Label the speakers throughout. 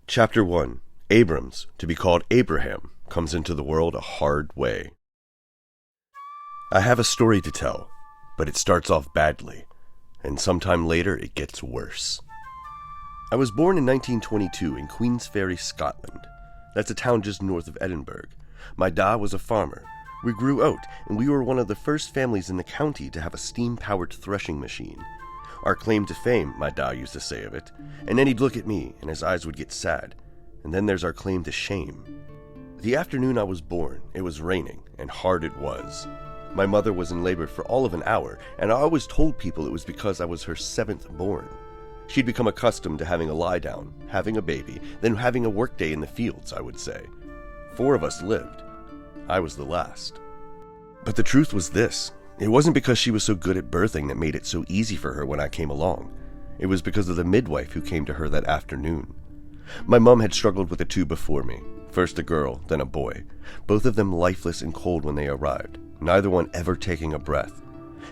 Speaker 1: Chapter 1. Abrams, to be called Abraham, comes into the world a hard way. I have a story to tell, but it starts off badly, and sometime later it gets worse. I was born in 1922 in Queensferry, Scotland. That's a town just north of Edinburgh. My dad was a farmer. We grew oat, and we were one of the first families in the county to have a steam-powered threshing machine. Our claim to fame, my dad used to say of it, and then he'd look at me, and his eyes would get sad. And then there's our claim to shame. The afternoon I was born, it was raining, and hard it was. My mother was in labor for all of an hour, and I always told people it was because I was her 7th born. She'd become accustomed to having a lie down, having a baby, then having a workday in the fields, I would say. 4 of us lived. I was the last. But the truth was this. It wasn't because she was so good at birthing that made it so easy for her when I came along. It was because of the midwife who came to her that afternoon. My mom had struggled with the 2 before me. First a girl, then a boy. Both of them lifeless and cold when they arrived, neither one ever taking a breath.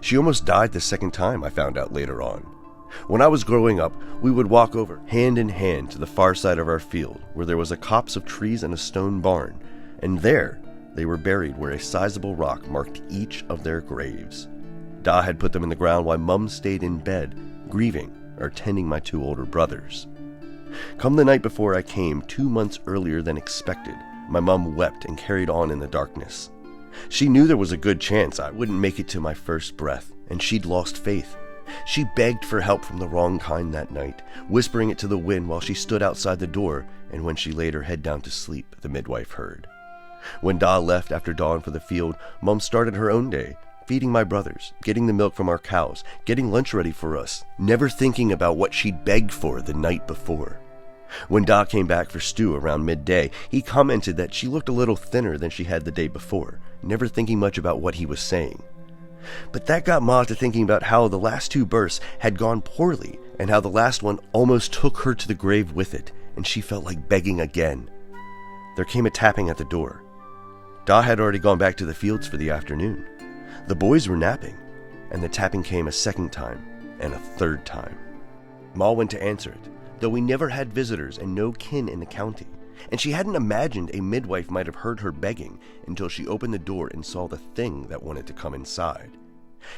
Speaker 1: She almost died the 2nd time, I found out later on. When I was growing up, we would walk over, hand in hand, to the far side of our field, where there was a copse of trees and a stone barn, and there they were buried where a sizable rock marked each of their graves. Da had put them in the ground while Mum stayed in bed, grieving or tending my 2 older brothers. Come the night before I came, 2 months earlier than expected, my mum wept and carried on in the darkness. She knew there was a good chance I wouldn't make it to my first breath, and she'd lost faith. She begged for help from the wrong kind that night, whispering it to the wind while she stood outside the door, and when she laid her head down to sleep, the midwife heard. When Da left after dawn for the field, Mum started her own day, feeding my brothers, getting the milk from our cows, getting lunch ready for us, never thinking about what she'd begged for the night before. When Da came back for stew around midday, he commented that she looked a little thinner than she had the day before, never thinking much about what he was saying. But that got Ma to thinking about how the last 2 births had gone poorly, and how the last one almost took her to the grave with it, and she felt like begging again. There came a tapping at the door. Da had already gone back to the fields for the afternoon. The boys were napping, and the tapping came a 2nd time, and a 3rd time. Ma went to answer it, though we never had visitors and no kin in the county, and she hadn't imagined a midwife might have heard her begging until she opened the door and saw the thing that wanted to come inside.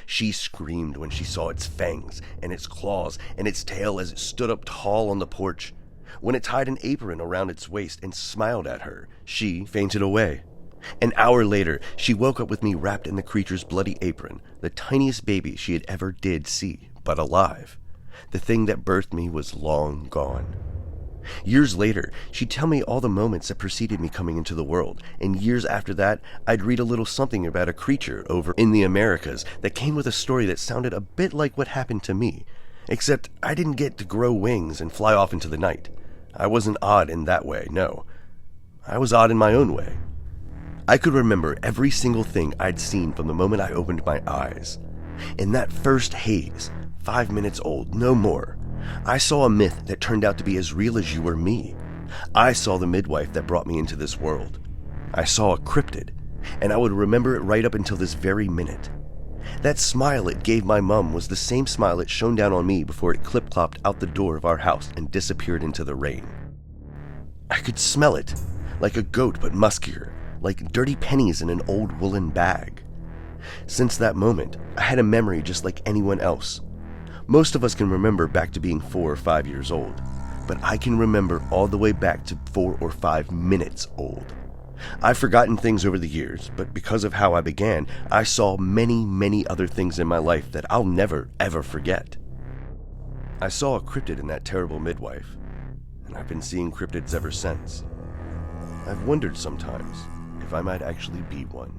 Speaker 1: She screamed when she saw its fangs, and its claws, and its tail as it stood up tall on the porch. When it tied an apron around its waist and smiled at her, she fainted away. An hour later, she woke up with me wrapped in the creature's bloody apron, the tiniest baby she had ever did see, but alive. The thing that birthed me was long gone. Years later, she'd tell me all the moments that preceded me coming into the world, and years after that, I'd read a little something about a creature over in the Americas that came with a story that sounded a bit like what happened to me, except I didn't get to grow wings and fly off into the night. I wasn't odd in that way, no. I was odd in my own way. I could remember every single thing I'd seen from the moment I opened my eyes. In that first haze, 5 minutes old, no more, I saw a myth that turned out to be as real as you or me. I saw the midwife that brought me into this world. I saw a cryptid, and I would remember it right up until this very minute. That smile it gave my mum was the same smile it shone down on me before it clip-clopped out the door of our house and disappeared into the rain. I could smell it, like a goat but muskier, like dirty pennies in an old woolen bag. Since that moment, I had a memory just like anyone else. Most of us can remember back to being 4 or 5 years old, but I can remember all the way back to 4 or 5 minutes old. I've forgotten things over the years, but because of how I began, I saw many, many other things in my life that I'll never, ever forget. I saw a cryptid in that terrible midwife, and I've been seeing cryptids ever since. I've wondered sometimes if I might actually be one.